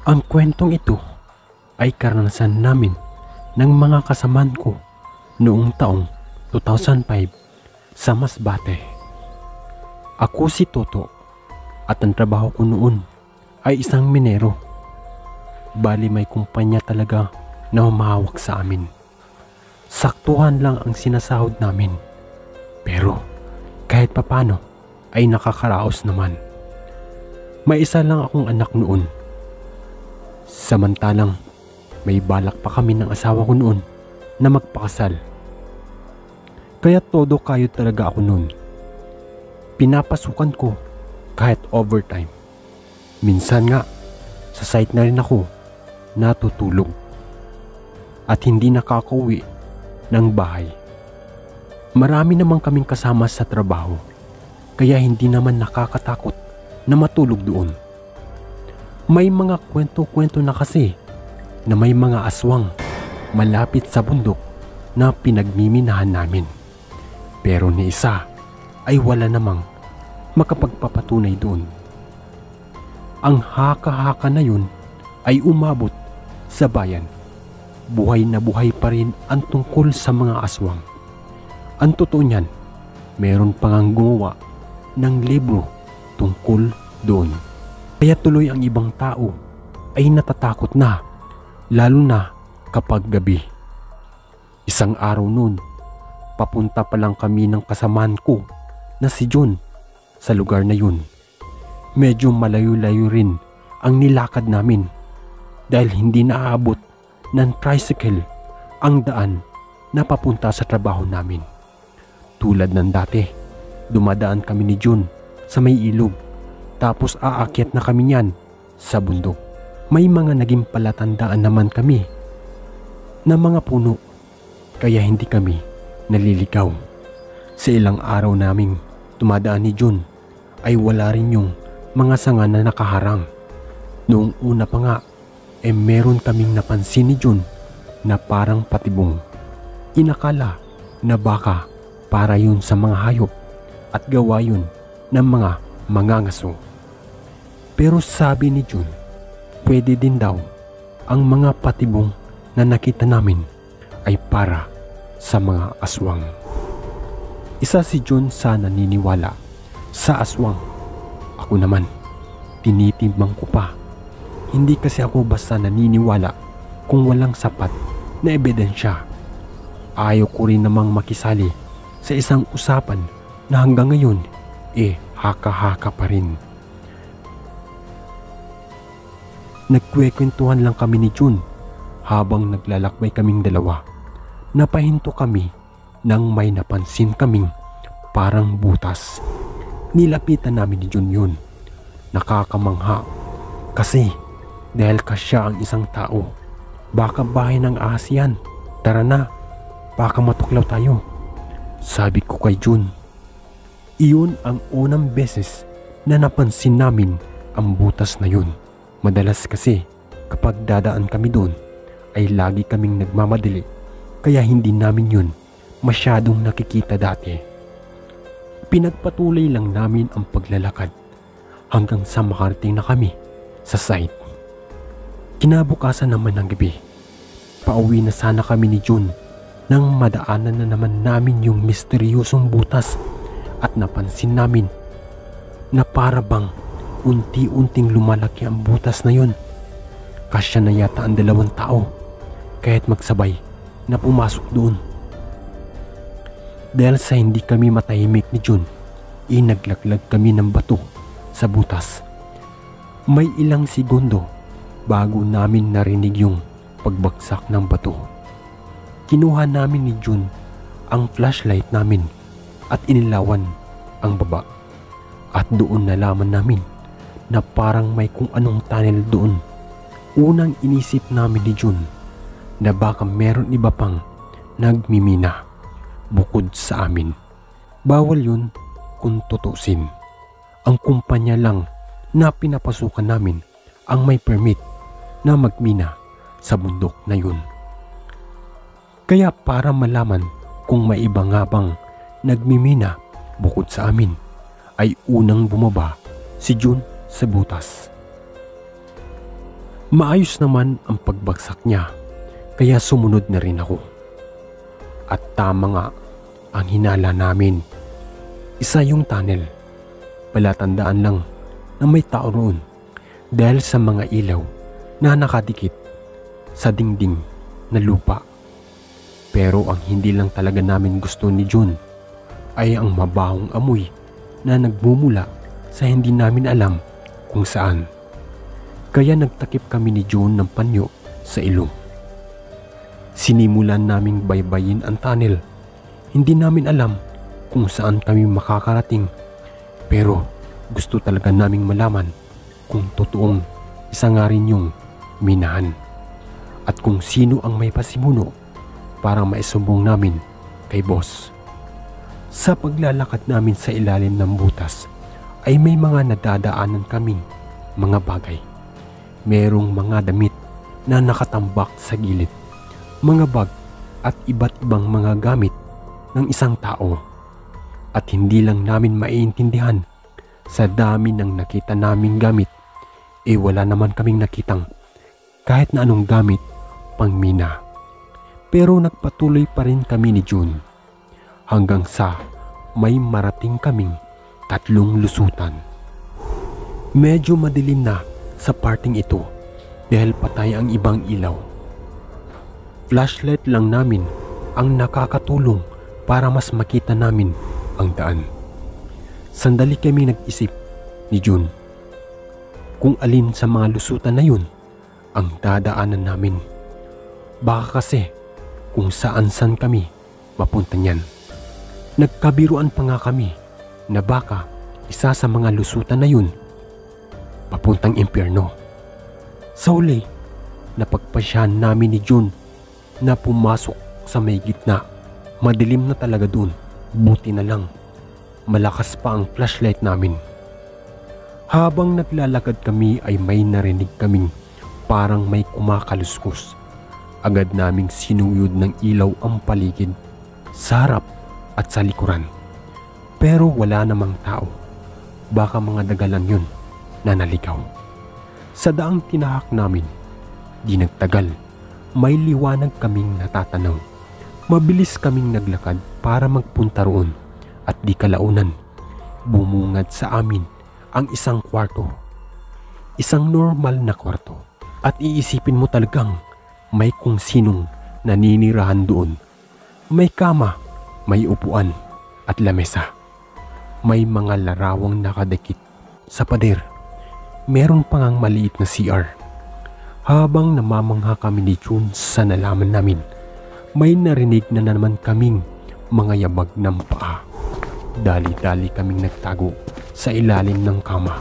Ang kwentong ito ay karanasan namin ng mga kasamaan ko noong taong 2005 sa Masbate. Ako si Toto at ang trabaho ko noon ay isang minero. Bali may kumpanya talaga na humahawak sa amin. Saktuhan lang ang sinasahod namin. Pero kahit papano ay nakakaraos naman. May isa lang akong anak noon. Samantalang may balak pa kami ng asawa ko noon na magpakasal. Kaya todo kayod talaga ako noon. Pinapasukan ko kahit overtime. Minsan nga, sa site na rin ako natutulog at hindi nakakauwi ng bahay. Marami naman kaming kasama sa trabaho, kaya hindi naman nakakatakot na matulog doon. May mga kwento-kwento na kasi na may mga aswang malapit sa bundok na pinagmiminahan namin. Pero ni isa ay wala namang makapagpapatunay doon. Ang haka-haka na yun ay umabot sa bayan. Buhay na buhay pa rin ang tungkol sa mga aswang. Ang totoo niyan, meron pang ang gumawa ng libro tungkol doon. Kaya tuloy ang ibang tao ay natatakot na, lalo na kapag gabi. Isang araw noon, papunta pa lang kami ng kasamaan ko na si John sa lugar na yun. Medyo malayo-layo rin ang nilakad namin dahil hindi naaabot ng tricycle ang daan na papunta sa trabaho namin. Tulad ng dati, dumadaan kami ni John sa may ilog. Tapos aakyat na kami niyan sa bundok. May mga naging palatandaan naman kami na mga puno, kaya hindi kami naliligaw. Sa ilang araw naming tumadaan ni John ay wala rin yung mga sanga na nakaharang. Noong una pa nga, meron kaming napansin ni John na parang patibong. Inakala na baka para yun sa mga hayop at gawa yun ng mga mangangaso. Pero sabi ni John, pwede din daw ang mga patibong na nakita namin ay para sa mga aswang. Isa si John sa naniniwala sa aswang. Ako naman, tinitimbang ko pa. Hindi kasi ako basta naniniwala kung walang sapat na ebidensya. Ayaw ko rin namang makisali sa isang usapan na hanggang ngayon haka-haka pa rin. Nagkwekwentuhan lang kami ni Jun habang naglalakbay kaming dalawa. Napahinto kami nang may napansin kaming parang butas. Nilapitan namin ni Jun yun. Nakakamangha kasi dahil kasya ang isang tao. Baka bahay ng ahas yan. Tara na, baka matuklaw tayo. Sabi ko kay Jun. Iyon ang unang beses na napansin namin ang butas na yun. Madalas kasi kapag dadaan kami doon ay lagi kaming nagmamadali kaya hindi namin yun masyadong nakikita dati. Pinagpatuloy lang namin ang paglalakad hanggang sa makarating na kami sa site. Kinabukasan naman ng gabi, pauwi na sana kami ni Jun nang madaanan na naman namin yung misteryosong butas at napansin namin na para bang unti-unting lumalaki ang butas na yun. Kasya na yata ang 2 tao kahit magsabay na pumasok doon. Dahil sa hindi kami matahimik ni Jun, naglaglag kami ng bato sa butas. May ilang segundo bago namin narinig yung pagbagsak ng bato. Kinuha namin ni Jun ang flashlight namin at inilawan ang baba. At doon nalaman namin na parang may kung anong tunnel doon. Unang inisip namin ni Jun na baka meron iba pang nagmimina bukod sa amin. Bawal yun kung tutusin. Ang kumpanya lang na pinapasukan namin ang may permit na magmina sa bundok na yun. Kaya para malaman kung may iba nga bang nagmimina bukod sa amin, ay unang bumaba si Jun sa butas. Maayos naman ang pagbagsak niya, kaya sumunod na rin ako. At tama nga ang hinala namin. Isa yung tunnel. Palatandaan lang na may tao roon dahil sa mga ilaw na nakadikit sa dingding na lupa. Pero ang hindi lang talaga namin gusto ni June ay ang mabahong amoy na nagmumula sa hindi namin alam kung saan. Kaya nagtakip kami ni June ng panyo sa ilong. Sinimulan naming baybayin ang tunnel. Hindi namin alam kung saan kami makakarating, pero gusto talaga naming malaman kung totoong isa nga rin yung minahan at kung sino ang may pasimuno para maisumbong namin kay boss. Sa paglalakad namin sa ilalim ng butas ay may mga nadadaanan kaming mga bagay. Merong mga damit na nakatambak sa gilid, mga bag at iba't ibang mga gamit ng isang tao. At hindi lang namin maiintindihan sa dami ng nakita naming gamit, wala naman kaming nakitang kahit na anong gamit pang mina. Pero nagpatuloy pa rin kami ni June hanggang sa may marating kaming 3 lusutan. Medyo madilim na sa parting ito dahil patay ang ibang ilaw. Flashlight lang namin ang nakakatulong para mas makita namin ang daan. Sandali kami nag-isip ni June kung alin sa mga lusutan na yun ang dadaanan namin. Baka kasi kung saan-saan kami mapunta niyan. Nagkabiruan pa nga kami na baka isa sa mga lusutan na yun papuntang impyerno. Sa huli, napagpasyahan namin ni June na pumasok sa may gitna. Madilim na talaga dun. Buti na lang malakas pa ang flashlight namin. Habang naglalakad kami ay may narinig kaming parang may kumakaluskos. Agad naming sinuyod ng ilaw ang paligid sa harap at sa likuran. Pero wala namang tao. Baka mga dagalan yun na naligaw. Sa daang tinahak namin, di nagtagal, may liwanag kaming natatanaw. Mabilis kaming naglakad para magpunta roon at di kalaunan, bumungad sa amin ang isang kwarto. Isang normal na kwarto at iisipin mo talagang may kung sinong naninirahan doon. May kama, may upuan at lamesa. May mga larawang nakadikit sa pader. Meron pa ngang maliit na CR. Habang namamangha kami ni June sa nalaman namin, may narinig na naman kaming mga yabag ng paa. Dali-dali kaming nagtago sa ilalim ng kama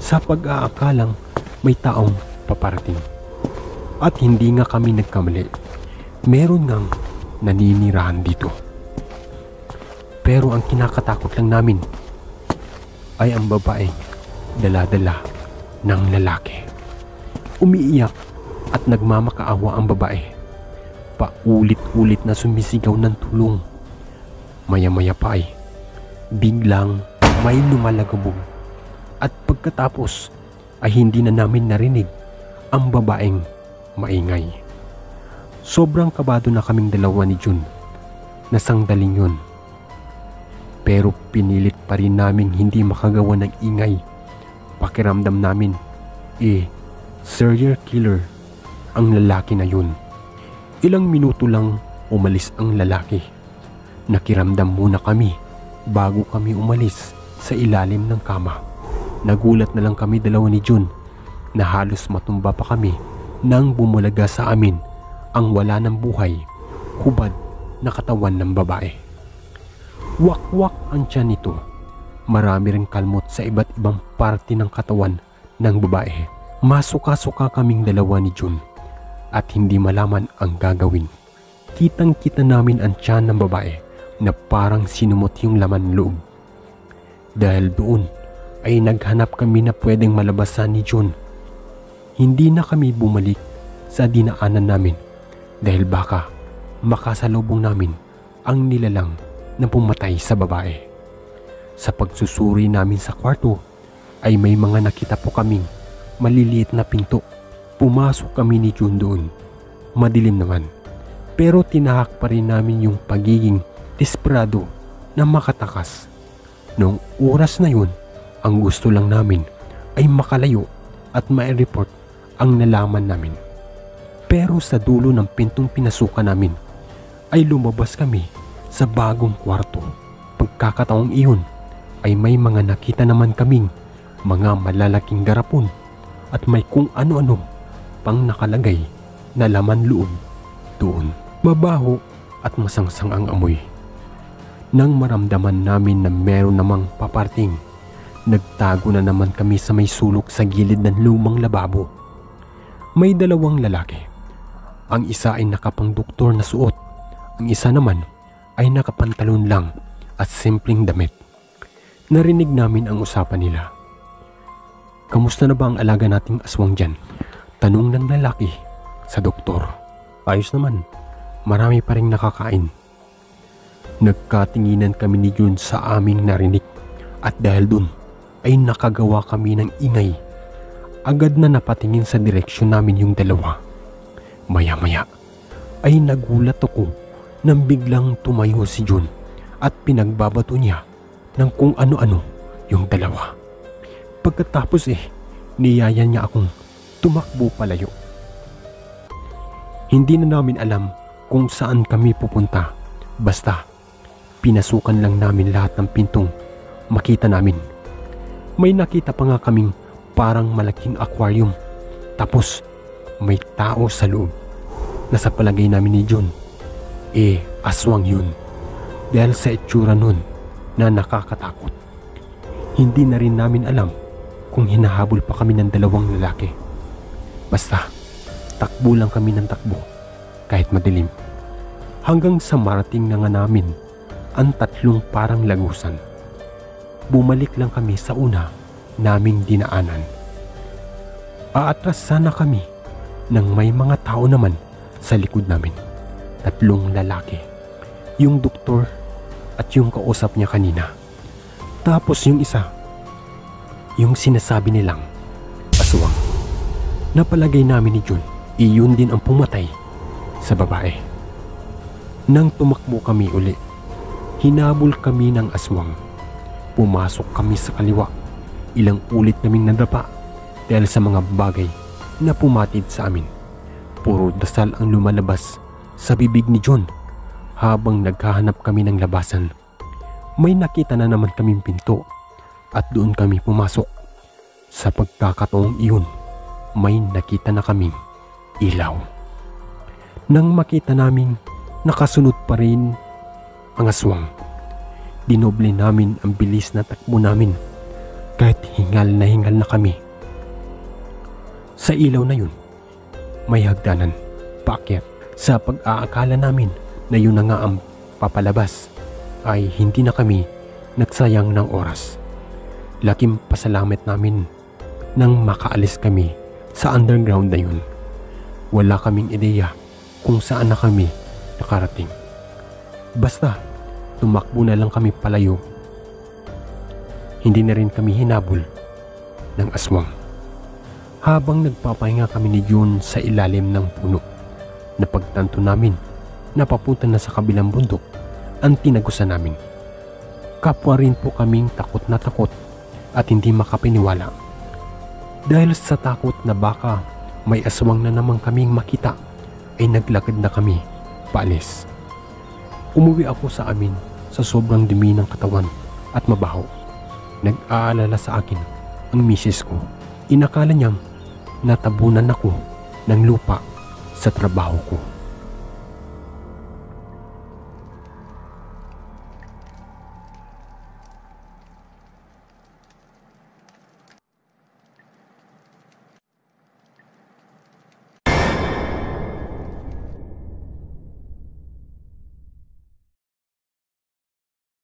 sa pag-aakalang may taong paparating. At hindi nga kami nagkamali. Meron ngang naninirahan dito. Pero ang kinakatakot lang namin ay ang babaeng dala-dala ng lalaki. Umiiyak at nagmamakaawa ang babae. Paulit-ulit na sumisigaw ng tulong. Maya-maya pa ay biglang may lumalagabog at pagkatapos ay hindi na namin narinig ang babaeng maingay. Sobrang kabado na kaming dalawa ni June na sangdaling yun. Pero pinilit pa rin namin hindi makagawa ng ingay. Pakiramdam namin, serial killer ang lalaki na yun. Ilang minuto lang umalis ang lalaki. Nakiramdam muna kami bago kami umalis sa ilalim ng kama. Nagulat na lang kami dalawa ni June na halos matumba pa kami nang bumulaga sa amin ang wala ng buhay, hubad na katawan ng babae. Wakwak ang tiyan nito. Marami ring kalmot sa iba't ibang parte ng katawan ng babae. Masuka-suka kaming dalawa ni June at hindi malaman ang gagawin. Kitang-kita namin ang tiyan ng babae na parang sinumot yung laman loob. Dahil doon ay naghanap kami na pwedeng malabasan ni June. Hindi na kami bumalik sa dinaanan namin dahil baka makasalubong namin ang nilalang na pumatay sa babae. Sa pagsusuri namin sa kwarto ay may mga nakita po kaming maliliit na pinto Pumasok kami ni June doon. Madilim naman. Pero tinahak pa rin namin yung pagiging desperado na makatakas. Noong oras na yun, ang gusto lang namin ay makalayo at ma-report ang nalaman namin. Pero sa dulo ng pintong pinasukan namin ay lumabas kami sa bagong kwarto. Pagkakataong iyon ay may mga nakita naman kaming mga malalaking garapon at may kung ano-ano pang nakalagay na laman loob doon. Mabaho at masangsang ang amoy. Nang maramdaman namin na meron namang paparting, nagtago na naman kami sa may sulok sa gilid ng lumang lababo. May dalawang lalaki. Ang isa ay nakapang-doktor na suot. Ang isa naman ay nakapantalon lang at simpleng damit. Narinig namin ang usapan nila. "Kamusta na ba ang alaga nating aswang dyan?" Tanong ng lalaki sa doktor. "Ayos naman. Marami pa ring nakakain." Nagkatinginan kami ni June sa aming narinig at dahil dun ay nakagawa kami ng ingay. Agad na napatingin sa direksyon namin yung dalawa. Maya-maya ay nagulat ako nang biglang tumayo si June at pinagbabato niya ng kung ano-ano yung dalawa. Pagkatapos niyaya niya akong tumakbo palayo. Hindi na namin alam kung saan kami pupunta. Basta, pinasukan lang namin lahat ng pintong makita namin. May nakita pa nga kaming parang malaking aquarium. Tapos, may tao sa loob. Nasa palagay namin ni June, aswang yun. Dahil sa itsura nun na nakakatakot. Hindi na rin namin alam kung hinahabol pa kami ng dalawang lalaki. Basta, takbo lang kami ng takbo kahit madilim. Hanggang sa marating na nga namin ang tatlong parang lagusan. Bumalik lang kami sa una naming dinaanan. Aatras sana kami nang may mga tao naman sa likod namin. Tatlong lalaki. Yung doktor at yung kausap niya kanina. Tapos yung isa, yung sinasabi nilang aswang. Napalagay namin ni June, iyon din ang pumatay sa babae. Nang tumakbo kami uli, hinabol kami ng aswang. Pumasok kami sa kaliwa. Ilang ulit naming nadapa dahil sa mga bagay na pumatid sa amin. Puro dasal ang lumalabas sa bibig ni June habang naghahanap kami ng labasan. May nakita na naman kaming pinto at doon kami pumasok. Sa pagkakataong iyon, may nakita na kaming ilaw. Nang makita naming nakasunod pa rin ang aswang, dinoble namin ang bilis na takbo namin kahit hingal na kami. Sa ilaw na yun, may hagdanan paakyat. Sa pag-aakala namin na yun na nga ang papalabas, ay hindi na kami nagsayang ng oras. Laking pasalamat namin nang makaalis kami sa underground na yun. Wala kaming ideya kung saan na kami nakarating. Basta, tumakbo na lang kami palayo. Hindi na rin kami hinabol ng aswang. Habang nagpapahinga kami ni June sa ilalim ng puno, napagtanto namin na papunta na sa kabilang bundok ang tinagusan namin. Kapwa rin po kaming takot na takot at hindi makapiniwala. Dahil sa takot na baka may aswang na naman kaming makita, ay naglakad na kami paalis. Umuwi ako sa amin sa sobrang dumi ng katawan at mabaho. Nag-aalala sa akin ang misis ko. Inakala niyang natabunan ako ng lupa sa trabaho ko.